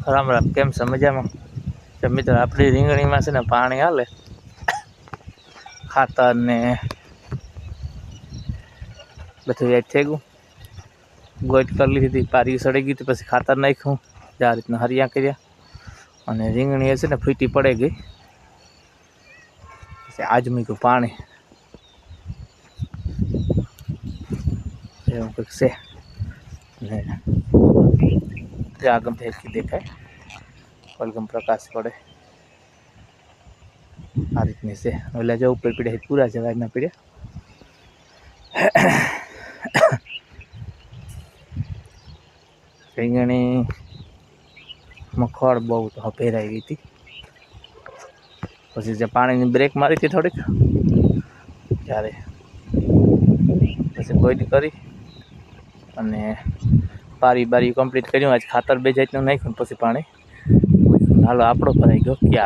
રામ રામ, કેમ છે? મજામાં? તો મિત્રો આપણી રીંગણીમાં છે ને પાણી હાલે, ખાતર ને બધું યાદ થઈ ગયું. ગોટ કરી લીધી હતી, પારી સડી ગઈ હતી, પછી ખાતર નાખ્યું, આ રીતના હરિયા કર્યા અને રીંગણી છે ને ફીટી પડી ગઈ. પછી આજ મૂક્યું પાણી, એવું કંઈક છે ને આગળ ફેરકી દેખાય, પલગમ પ્રકાશ પડે આ રીતની છે. એટલે જો ઉપર પીડ્યા પૂરા છે, વારના પીડ્યા. રીંગણી મખોળ બહુ તો ભેરાઈ ગઈ હતી. પછી જે પાણીની બ્રેક મારી હતી થોડીક, ત્યારે પછી કોઈ કરી અને પારી કમ્પ્લીટ કર્યું. આજ ખાતર બે જાતનું નાખ્યું, પછી પાણી હાલો આપણો ભરાઈ ગયો ક્યાં